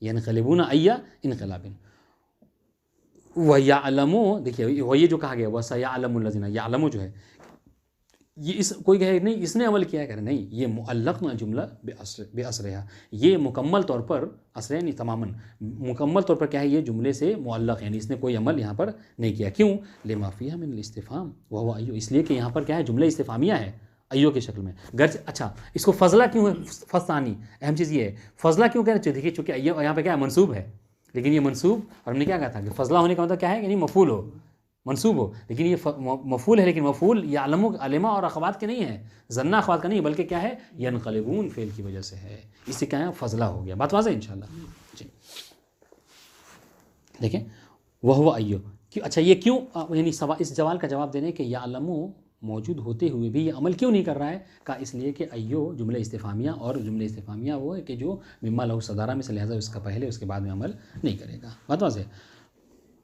A: ینقلبون ای انقلاب۔ وَيَعْلَمُوا، دیکھیے وہ یہ جو کہا گیا وَسَيَعْلَمُ الَّذِينَ، یعلمو جو ہے یہ اس کوئی کہے نہیں اس نے عمل کیا ہے، نہیں، یہ معلق نہ جملہ بے اثرہا، یہ مکمل طور پر اثر یعنی تماماً مکمل طور پر کیا ہے یہ جملے سے معلق، یعنی اس نے کوئی عمل یہاں پر نہیں کیا۔ کیوں؟ لما فیہا من الاستفہام وہو ایو، اس لیے کہ یہاں پر کیا ہے جملہ استفہامیہ ہے ایو کی شکل میں، گرچہ اچھا اس کو فضلہ کیوں ہے؟ فثانی اہم چیز یہ ہے، فضلہ کیوں کہنا چاہیے؟ دیکھیے چونکہ ایو یہاں پہ کیا ہے منصوب ہے، لیکن یہ منصوب، اور ہم نے کیا کہا تھا کہ فضلہ ہونے کا مطلب کیا ہے یعنی مفعول ہو، منصوب ہو، لیکن یہ مفعول ہے، لیکن مفعول یعلم علما اور اخوات کے نہیں ہے، ظنہ اخوات کا نہیں، بلکہ کیا ہے ینقلبون فعل کی وجہ سے ہے، اس سے کیا ہے فضلہ ہو گیا۔ بات واضح ہے انشاءاللہ؟ جی دیکھیں وہ ایو کیوں، اچھا یہ کیوں، یعنی اس سوال کا جواب دینے کہ یعلمو موجود ہوتے ہوئے بھی یہ عمل کیوں نہیں کر رہا ہے؟ کہا اس لیے کہ ایو جملہ استفہامیہ، اور جملہ استفہامیہ وہ ہے کہ جو مما لہو صدارہ میں سے، لہذا اس کا پہلے اس کے بعد میں عمل نہیں کرے گا۔ بات واضح ہے؟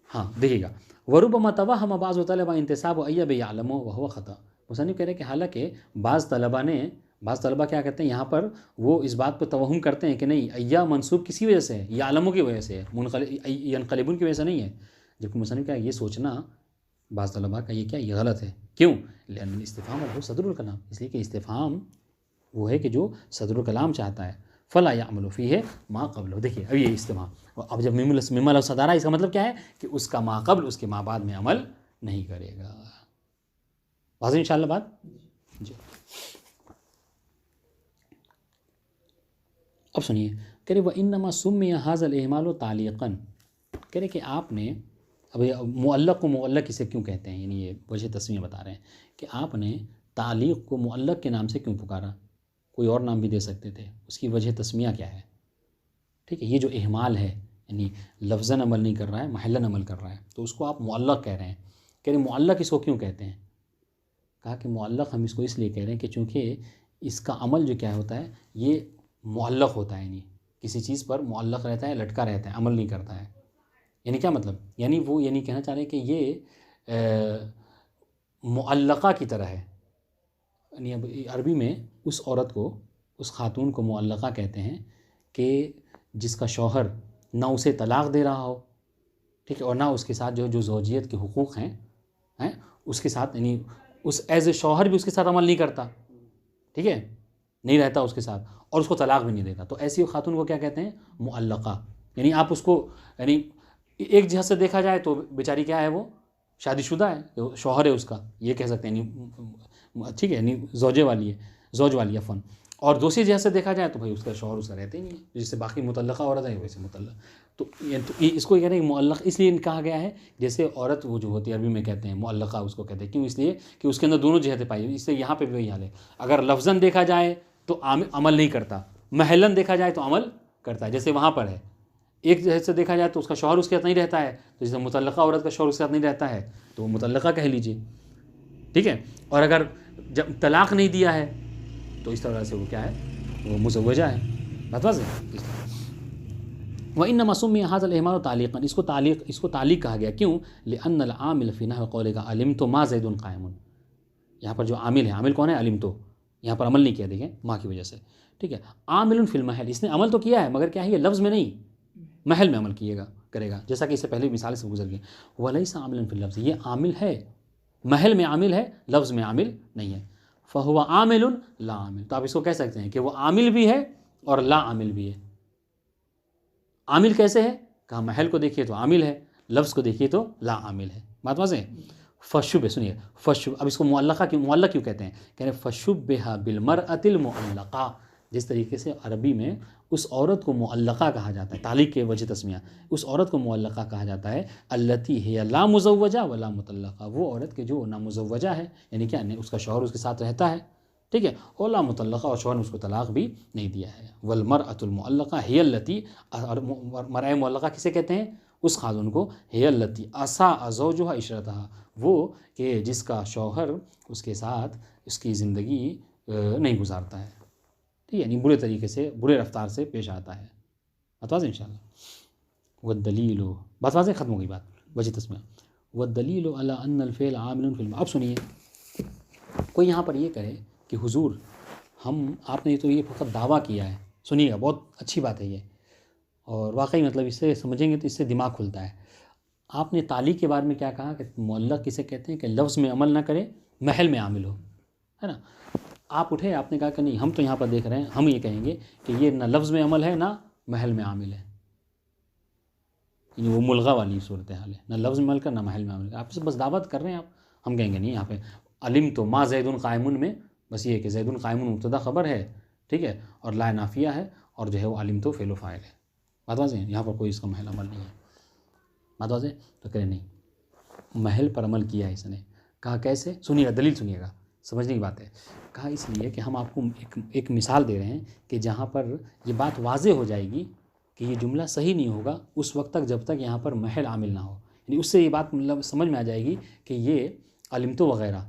A: ہاں دیکھیے گا وَرُبَّمَا تَوَہَّمَ بَعْضُ طَلَبَةٍ انتساب ایہ بِیَعْلَمُ وَهُوَ خطأ، مصنف کہہ رہے ہیں کہ حالانکہ بعض طلبہ کیا کہتے ہیں یہاں پر وہ اس بات پہ توہم کرتے ہیں کہ نہیں ایہ منصوب کسی وجہ سے ہے، یعلمو کی وجہ سے ہے، ینقلبون کی وجہ سے نہیں ہے، جبکہ مصنف کہا یہ سوچنا بعض طلباء کا یہ کیا یہ غلط ہے. کیوں؟ لأن الاستفهام هو صدر الکلام، اس لیے کہ استفہام وہ ہے کہ جو صدر الکلام چاہتا ہے. فلا يعمل فيه ما قبله. دیکھیے اب یہ استفہام، اب جب مما لو صدر ہے، اس کا مطلب کیا ہے کہ اس کا ما قبل، اس کے ما بعد میں عمل نہیں کرے گا. واضح انشاءاللہ بات؟ جی. اب سنیے، کہہ رہے وَإِنَّمَا سُمِّيَ هَذَا الْإِهْمَالُ تَعْلِيقًا. کہہ رہے کہ آپ نے اب معلق کو معلق اسے کیوں کہتے ہیں، یعنی یہ وجہ تسمیہ بتا رہے ہیں کہ آپ نے تعلیق کو معلق کے نام سے کیوں پکارا، کوئی اور نام بھی دے سکتے تھے. اس کی وجہ تسمیہ کیا ہے؟ ٹھیک ہے، یہ جو اہمال ہے یعنی لفظاً عمل نہیں کر رہا ہے، محلاً عمل کر رہا ہے، تو اس کو آپ معلق کہہ رہے ہیں. کہہ رہے معلق اس کو کیوں کہتے ہیں؟ کہا کہ معلق ہم اس کو اس لیے کہہ رہے ہیں کہ چونکہ اس کا عمل جو کیا ہوتا ہے یہ معلق ہوتا ہے، یعنی کسی چیز پر معلق رہتا ہے، لٹکا رہتا ہے، عمل نہیں کرتا ہے. یعنی کیا مطلب؟ یعنی وہ یعنی کہنا چاہ رہے ہیں کہ یہ معلقہ کی طرح ہے. یعنی اب عربی میں اس عورت کو، اس خاتون کو معلقہ کہتے ہیں کہ جس کا شوہر نہ اسے طلاق دے رہا ہو، ٹھیک ہے، اور نہ اس کے ساتھ جو زوجیت کے حقوق ہیں اس کے ساتھ، یعنی اس ایز اے شوہر بھی اس کے ساتھ عمل نہیں کرتا، ٹھیک ہے، نہیں رہتا اس کے ساتھ، اور اس کو طلاق بھی نہیں دیتا. تو ایسی خاتون کو کیا کہتے ہیں؟ معلقہ. یعنی آپ اس کو یعنی ایک جہت سے دیکھا جائے تو بیچاری کیا ہے، وہ شادی شدہ ہے، شوہر ہے اس کا، یہ کہہ سکتے ہیں، یعنی ٹھیک ہے، یعنی زوجے والی ہے، زوج والی ہے فن. اور دوسری جہت سے دیکھا جائے تو بھائی اس کا شوہر اس کا رہتے ہی نہیں ہے، جس سے باقی مطلقہ عورت ہے ویسے مطلق. تو اس کو یہ کہتے ہیں معلق اس لیے کہا گیا ہے، جیسے عورت وہ جو ہوتی ہے عربی میں کہتے ہیں معلقہ اس کو کہتے ہیں. کیوں؟ اس لیے کہ اس کے اندر دونوں جہتیں پائی ہوئی. اس لیے یہاں پہ بھی وہی حال ہے، اگر لفظاً دیکھا جائے تو عمل نہیں کرتا، محلاً دیکھا جائے تو عمل کرتا ہے. جیسے وہاں پر ہے، ایک جہت سے دیکھا جائے تو اس کا شوہر اس کے ساتھ نہیں رہتا ہے، تو جیسے مطلقہ عورت کا شوہر اس کے ساتھ نہیں رہتا ہے تو وہ مطلقہ کہہ لیجیے، ٹھیک ہے. اور اگر جب طلاق نہیں دیا ہے تو اس طرح سے وہ کیا ہے، وہ مزوجہ ہے. بات واضح ہے. وَإِنَّمَا سُمِّيَ هَذَا الْإِهْمَالُ تَعْلِيقًا. اس کو تعلیق کہا گیا. کیوں؟ لِأَنَّ الْعَامِلَ فِي نَحْوِ قَوْلِكَ عَلِمْتُ مَا زَيْدٌ قَائِمٌ. یہاں پر جو عامل ہے، عامل کون ہے؟ علمتو. یہاں پر عمل نہیں کیا، دیکھیں ماں کی وجہ سے، ٹھیک ہے. عامل فی المحل، اس نے عمل تو کیا ہے مگر کیا ہے، یہ لفظ میں نہیں، محل میں عمل کرے گا. جیسا کہ اس سے پہلے مثال سے گزر گئے. وَلَيْسَ عَامِلًا فِي اللَّفْظِ، یہ عامل ہے، محل میں عامل ہے، لفظ میں عامل نہیں ہے. فَهُوَ عَامِلٌ لا عامل. تو آپ اس کو کہہ سکتے ہیں کہ وہ عامل بھی ہے اور لا عامل بھی ہے. عامل کیسے ہے؟ کہا محل کو دیکھیے تو عامل ہے، لفظ کو دیکھیے تو لا عامل ہے. بات واضح ہے. فشبہ، سنیے فشبہ، اب اس کو معلقہ کیوں کہتے ہیں؟ کہہ رہے فشبہ بالمرأۃ المعلقہ. جس طریقے سے عربی میں اس عورت کو معلقہ کہا جاتا ہے، تعلیق کے وجہ تسمیہ، اس عورت کو معلقہ کہا جاتا ہے التی ہے لا مزوجہ ولا مطلقہ، وہ عورت کے جو نہ مزوجہ ہے، یعنی کیا، اس کا شوہر اس کے ساتھ رہتا ہے، ٹھیک ہے، اور لا مطلقہ، اور شوہر نے اس کو طلاق بھی نہیں دیا ہے. والمرأۃ المعلقہ ہی التی، اور مرأۃ معلقہ کسے کہتے ہیں؟ اس خاتون کو. ہی التی اساء زوجها عشرتها، وہ کہ جس کا شوہر اس کے ساتھ اس کی زندگی نہیں گزارتا ہے، ٹھیک ہے، یعنی برے طریقے سے، برے رفتار سے پیش آتا ہے. بات واضح انشاءاللہ. والدلیل، بات واضح، ختم ہو گئی بات، وجہ تسمیہ. والدلیل علی ان الفعل عامل فی. اب سنیے، کوئی یہاں پر یہ کہے کہ حضور آپ نے تو یہ فقط دعویٰ کیا ہے. سنیے گا، بہت اچھی بات ہے یہ، اور واقعی مطلب اس سے سمجھیں گے تو اس سے دماغ کھلتا ہے. آپ نے تعلیق کے بارے میں کیا کہا کہ معلق کسے کہتے ہیں کہ لفظ میں عمل نہ کرے، محل میں عامل ہو، ہے نا. آپ اٹھے، آپ نے کہا کہ نہیں، ہم تو یہاں پر دیکھ رہے ہیں، ہم یہ کہیں گے کہ یہ نہ لفظ میں عمل ہے نہ محل میں عامل ہے، یعنی وہ ملغہ والی صورتحال ہے، نہ لفظ میں عمل کر نہ محل میں عامل کر. آپ سے بس دعوت کر رہے ہیں آپ، ہم کہیں گے نہیں، یہاں پہ علمتو ما زید قائم میں بس یہ ہے کہ زید قائم مبتدا خبر ہے، ٹھیک ہے، اور لا نافیہ ہے، اور جو ہے وہ علمتو فعل و فاعل ہے. بات واضح ہے، یہاں پر کوئی اس کا محل عمل نہیں ہے. بات واضح. تو کہے نہیں، محل پر عمل کیا ہے اس نے. کہا کیسے؟ سنیے گا، دلیل سنیے گا، سمجھنے کی بات ہے. کہا اس لیے کہ ہم آپ کو ایک مثال دے رہے ہیں کہ جہاں پر یہ بات واضح ہو جائے گی کہ یہ جملہ صحیح نہیں ہوگا اس وقت تک جب تک یہاں پر محل عامل نہ ہو. یعنی اس سے یہ بات مطلب سمجھ میں آ جائے گی کہ یہ علمتو وغیرہ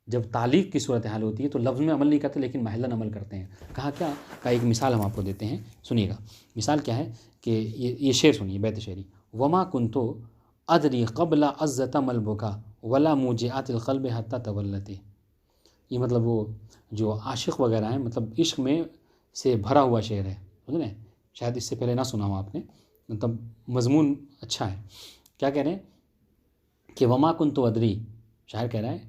A: جب تعلیق کی صورتحال ہوتی ہے تو لفظ میں عمل نہیں کرتے لیکن محلاً عمل کرتے ہیں. کہا کیا؟ کا ایک مثال ہم آپ کو دیتے ہیں، سنیے گا. مثال کیا ہے کہ یہ شعر سنیے، بیت شعری. وما کنتو ادری قبل عزت ملبکا ولا موجعات القلب حتی تولتی. یہ مطلب وہ جو عاشق وغیرہ ہیں، مطلب عشق میں سے بھرا ہوا شعر ہے، سمجھ رہے ہیں، شاید اس سے پہلے نہ سنا ہو آپ نے، مطلب مضمون اچھا ہے. کیا کہہ رہے ہیں کہ وما کنت ادری، شاعر کہہ رہا ہے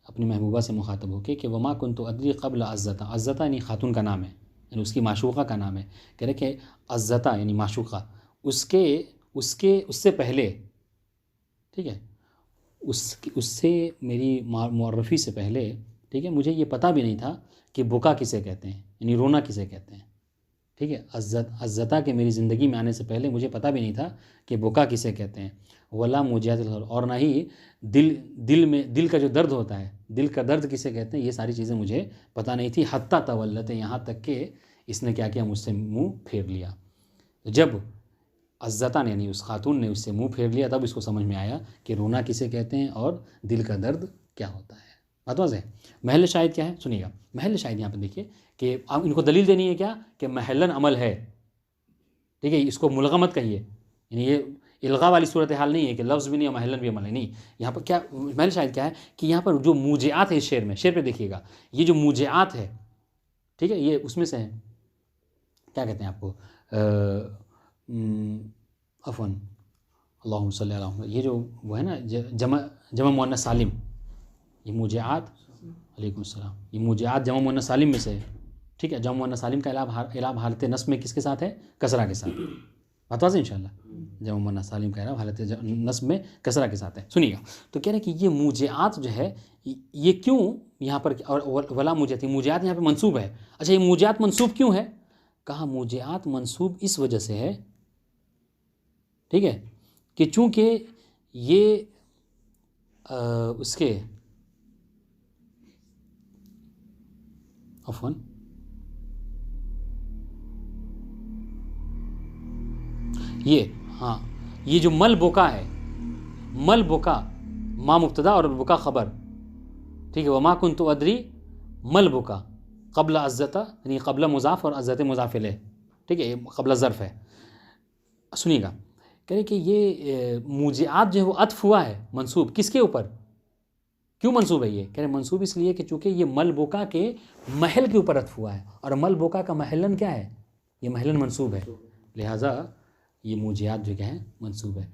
A: اپنی محبوبہ سے مخاطب ہو کے کہ وما کنت ادری قبل عزتہ، عزتہ یعنی خاتون کا نام ہے، یعنی اس کی معشوقہ کا نام ہے، کہہ رہے کہ عزتہ یعنی معشوقہ اس سے پہلے، ٹھیک ہے، اس سے میری معرفی سے پہلے، ٹھیک ہے، مجھے یہ پتہ بھی نہیں تھا کہ بکا کسے کہتے ہیں، یعنی رونا کسے کہتے ہیں، ٹھیک ہے، عزتہ کہ میری زندگی میں آنے سے پہلے مجھے پتہ بھی نہیں تھا کہ بکا کسے کہتے ہیں، ولا موجیات الغر، اور نہ ہی دل کا جو درد ہوتا ہے، دل کا درد کسے کہتے ہیں، یہ ساری چیزیں مجھے پتہ نہیں تھی، حتیٰ تولت، یہاں تک کہ اس نے کیا کیا، مجھ سے منہ پھیر لیا۔ جب عزتہ نے یعنی اس خاتون نے اس سے منہ پھیر لیا، تب اس کو سمجھ میں آیا کہ رونا کسے کہتے ہیں اور دل کا درد کیا ہوتا ہے۔ بات واضح ہے؟ محل شاہد کیا ہے، سنیے گا، محل شاہد یہاں پہ دیکھیے کہ آپ ان کو دلیل دینی ہے کیا، کہ محلن عمل ہے، ٹھیک ہے، اس کو ملغا مت کہیے، یعنی یہ الغا والی صورتحال نہیں ہے کہ لفظ بھی نہیں اور محلن بھی عمل ہے، نہیں، یہاں پر کیا محل شاہد کیا ہے کہ یہاں پر جو موجعات ہے اس شعر میں، شعر پہ دیکھیے گا، یہ جو موجعات ہے، ٹھیک ہے، یہ اس میں سے ہے، کیا کہتے ہیں آپ کو، عفواً اللہم صلی علی محمد، یہ جو وہ ہے نا جمع مؤنث سالم، یہ موجعات، علیکم السلام، یہ موجعات جمع مؤنث سالم میں سے ہے، ٹھیک ہے، جمع مؤنث سالم کا اعراب حالت نصب میں کس کے ساتھ ہے، کسرہ کے ساتھ، بات واضح انشاءاللہ، جمع مؤنث سالم کا اعراب حالت نصب میں کسرہ کے ساتھ ہے۔ سنیے گا، تو کہہ رہے ہیں کہ یہ موجعات جو ہے یہ کیوں یہاں پر، اور ولا موجعات، موجعات یہاں پہ منصوب ہے، اچھا یہ موجعات منصوب کیوں ہے، کہا موجعات منصوب اس وجہ سے ہے، ٹھیک ہے، کہ چونکہ یہ اس کے عفواً یہ جو مل بکا ہے، مل بکا ما مبتدا اور بکا خبر، ٹھیک ہے، وما کنت ادری مل بکا قبل عزتہ، یعنی قبل مضاف اور عزت مضاف الیہ، ٹھیک ہے، یہ قبل ظرف ہے۔ سنیے گا، کہہ رہے کہ یہ موجعات جو ہے وہ عطف ہوا ہے منصوب کس کے اوپر، کیوں منصوب ہے یہ، کہہ رہے منصوب اس لیے کہ چونکہ یہ مل بکا کے محل کے اوپر عطف ہوا ہے، اور مل بکا کا محلن کیا ہے، یہ محلن منصوب ہے، لہٰذا یہ موجعات جو کیا ہے منصوب ہے،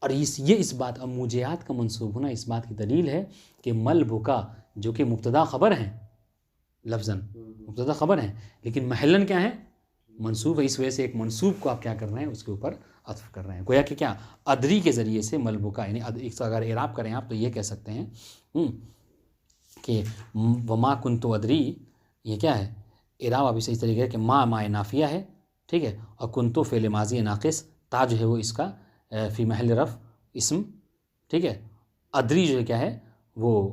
A: اور یہ اس بات، اب موجعات کا منصوب ہونا اس بات کی دلیل ہے کہ مل بکا جو کہ مبتدا خبر ہیں، لفظاً مبتدا خبر ہیں، لیکن محلن کیا ہے، منصوب ہے، اس وجہ سے ایک منصوب کو آپ کیا کر رہے ہیں، اس کے اوپر عطف کر رہے ہیں، گویا کہ کیا ادری کے ذریعے سے مل بکا، یعنی اگر اعراب کریں آپ تو یہ کہہ سکتے ہیں کہ وما کنت ادری، یہ کیا ہے اعراب، ابھی صحیح طریقے ہے کہ ما نافیہ ہے، ٹھیک ہے، اور کنتو فعل ماضی ناقص، تا جو ہے وہ اس کا فی محل رفع اسم، ٹھیک ہے، ادری جو ہے کیا ہے وہ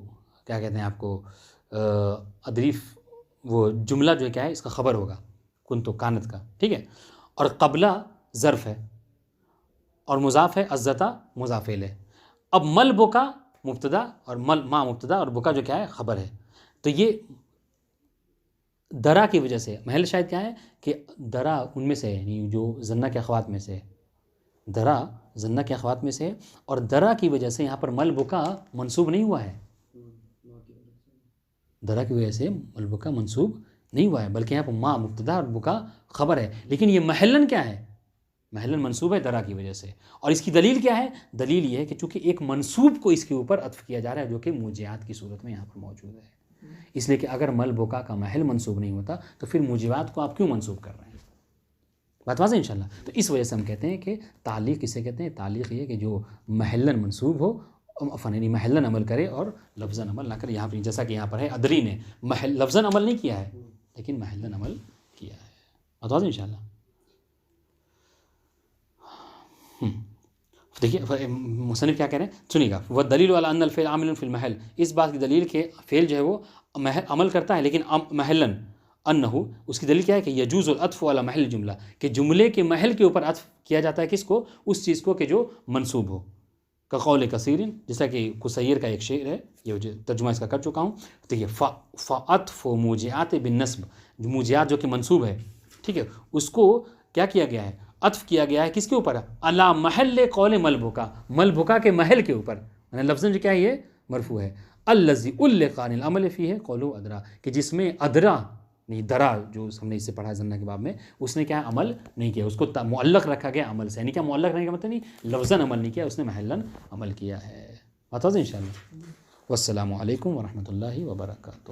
A: کیا کہتے ہیں آپ کو، ادری وہ جملہ جو ہے کیا ہے اس کا خبر ہوگا، کنتو کانت کا، ٹھیک ہے، اور قبلہ ظرف ہے، اور مضاف ہے عزتہ مضاف الیہ، اب مل بکا مبتدا اور ما مبتدا اور بکا جو کیا ہے خبر ہے، تو یہ درا کی وجہ سے، محل شاید کیا ہے کہ درا ان میں سے ہے، یعنی جو زنہ کے اخوات میں سے، درا زنہ کے اخوات میں سے، اور درا کی وجہ سے یہاں پر مل بکا منصوب نہیں ہوا ہے، درا کی وجہ سے مل بکا منصوب نہیں ہوا ہے، بلکہ یہاں پر ما مبتدا اور بکا خبر ہے، لیکن یہ محلن کیا ہے، محلن منصوب ہے درا کی وجہ سے، اور اس کی دلیل کیا ہے، دلیل یہ ہے کہ چونکہ ایک منصوب کو اس کے اوپر عطف کیا جا رہا ہے جو کہ موجعات کی صورت میں یہاں پر موجود ہے، اس لیے کہ اگر مل بکا کا محل منصوب نہیں ہوتا تو پھر موجبات کو آپ کیوں منصوب کر رہے ہیں، بات واضح انشاءاللہ، تو اس وجہ سے ہم کہتے ہیں کہ تعلیق کسے کہتے ہیں، تعلیق یہ کہ جو محلن منصوب ہو، یعنی محلن عمل کرے اور لفظاً عمل نہ کرے، یہاں پر جیسا کہ یہاں پر ہے ادری نے لفظاً عمل نہیں کیا ہے لیکن محلن عمل کیا ہے، بات واضح انشاءاللہ۔ دیکھیے مصنف کیا کہہ رہے ہیں، سنیے گا، وہ دلیل والا ان الفعل عامل فی المحل، اس بات کی دلیل کہ فعل جو ہے وہ عمل کرتا ہے لیکن محلن، انہو اس کی دلیل کیا ہے کہ یجوز العطف علی محل جملہ، کہ جملے کے محل کے اوپر عطف کیا جاتا ہے کس کو، اس چیز کو کہ جو منصوب ہو، کا قول کثیر، جیسا کہ قصیر کا ایک شعر ہے، یہ ترجمہ اس کا کر چکا ہوں، دیکھیے فعطف موجعات بالنسب، موجعات جو کہ منصوب ہے، ٹھیک ہے، اس کو کیا کیا گیا ہے، عطف کیا گیا ہے کس کے اوپر، علی محل قول مل بکا، مل بکا کے محل کے اوپر، یعنی لفظاً جو کیا ہے یہ مرفوع ہے، الذی علق عن العمل فیہ قول ادرا، کہ جس میں ادرا نہیں درا، جو ہم نے اس سے پڑھا ہے زنہ کے باب میں، اس نے کیا عمل نہیں کیا، اس کو معلق رکھا گیا عمل سے، یعنی کیا معلق رکھنے کا مطلب نہیں لفظاً عمل نہیں کیا، اس نے محلاً عمل کیا ہے، آتا ان شاء اللہ. والسلام علیکم ورحمۃ اللہ وبرکاتہ.